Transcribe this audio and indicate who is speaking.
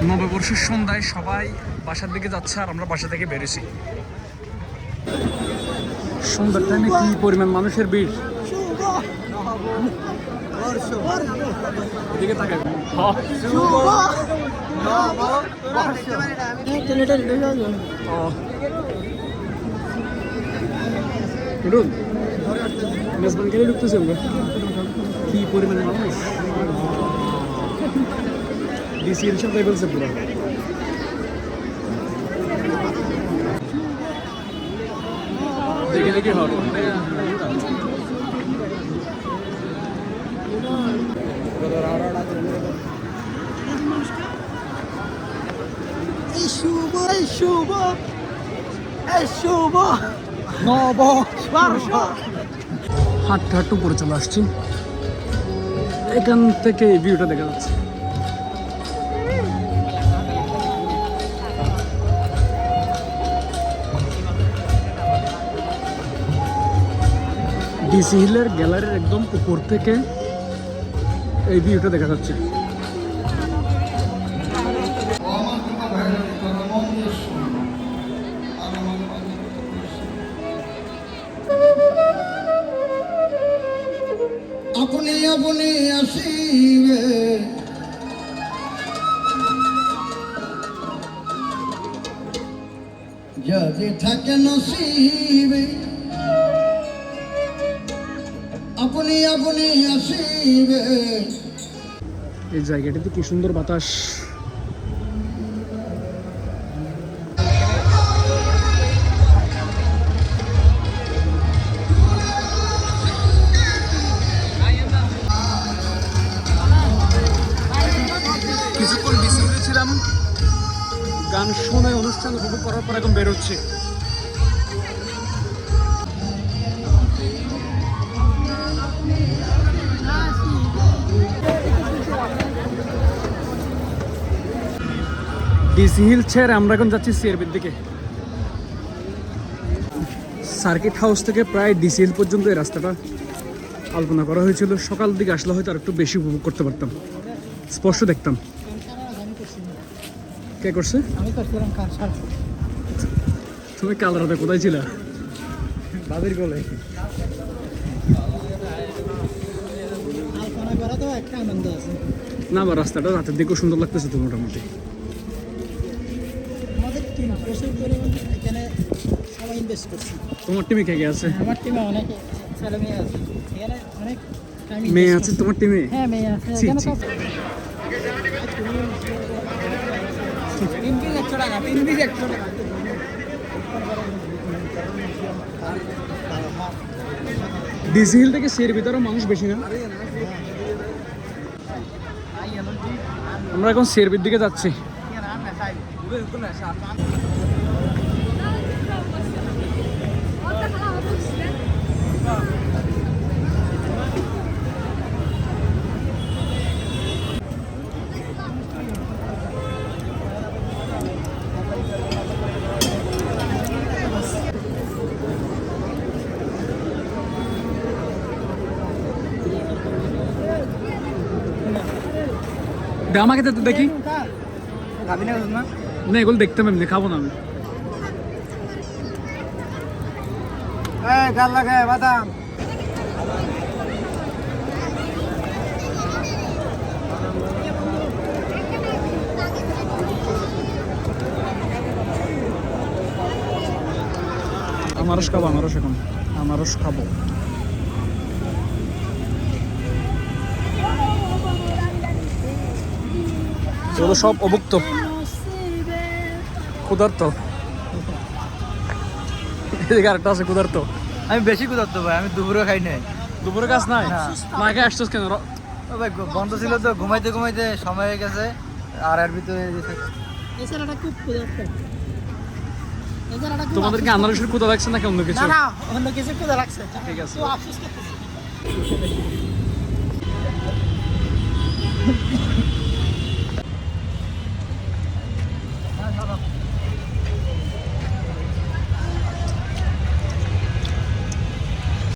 Speaker 1: নববর্ষের সন্ধ্যায় সবাই বাসার দিকে যাচ্ছে আর আমরা বাসা থেকে বেরোছি। সন্ধ্যার টাইমে কি পরিমাণ মানুষের ভিড়, এদিকে তাকাবেন। মেজবান গেলে ঢুকতেছি আমরা, কি পরিমাণ মানুষ। ডিসি সব বলছে পুরো। দেখে দেখে হর হাঁটতে হাঁটতে উপরে চলে আসছি। এখান থেকে এই ভিউটা দেখা যাচ্ছে। ডিসি হিলের গ্যালারির একদম উপর থেকে এই ভিউটা দেখা যাচ্ছে।
Speaker 2: আপনি আপনি আসিবে যদি থাকে নসিবে, আপনি আপনি আসিবে।
Speaker 1: এই জায়গাটিতে কি সুন্দর বাতাস। কিছুক্ষণ বেশি ছিলাম, গান শোনায় অনুষ্ঠান উপভোগ করার পর এখন বেরোচ্ছি। ডিসি হিল ছেড়ে আমরা এখন যাচ্ছি সিআরবির দিকে। সার্কিট হাউস থেকে প্রায় ডিসি হিল পর্যন্ত এই রাস্তাটা কল্পনা করা হয়েছিল। সকাল দিকে আসলে হয়তো আর একটু বেশি উপভোগ করতে পারতাম, স্পষ্ট দেখতাম। কে করছে? তুমি কাল রাতে কোথায় ছিলা? বাবির কোলে। না বা রাস্তাটা রাতের দিকেও সুন্দর লাগতেছে তো মোটামুটি। তোমার টিমে কে কে আছে?
Speaker 3: আমার টিমে অনেক ছেলে মেয়ে আছে, এখানে অনেক
Speaker 1: মেয়ে আছে তোমার টিমে?
Speaker 3: হ্যাঁ মেয়ে আছে। এখানে সব 3 টাকা 3 টাকা।
Speaker 1: ডিসি হিল থেকে সির ভিতরে মানুষ বেশি না। আমরা এখন সিরবির দিকে যাচ্ছি। আমাকে তো দেখি না, এগুলো দেখতাম এমনি, খাবো না আমি।
Speaker 3: গাল লাগায় বাদাম।
Speaker 1: আনারস খাবো, আনারস এখন আনারস খাবো। এগুলো সব অভুক্ত, ক্ষুধার্ত। এদিকে আরেকটা আছে ক্ষুধার্ত।
Speaker 3: আমি বেশি ক্ষুধার্ত ভাই, আমি দুপুরে খাই নাই।
Speaker 1: দুপুরে কাজ নাই? না খেয়ে আসছিস কেন?
Speaker 3: ভাই বন্ধ ছিল তো, ঘুমাইতে ঘুমাইতে সময় হয়ে গেছে। আর এর ভিতরে
Speaker 1: তোমাদেরকে আনারসের ক্ষুধা লাগছে নাকি অন্য কিছু?
Speaker 3: না অন্য কিছু ক্ষুধা লাগছে।
Speaker 1: ঠিক আছে।
Speaker 3: তো আফসোস করতেছি।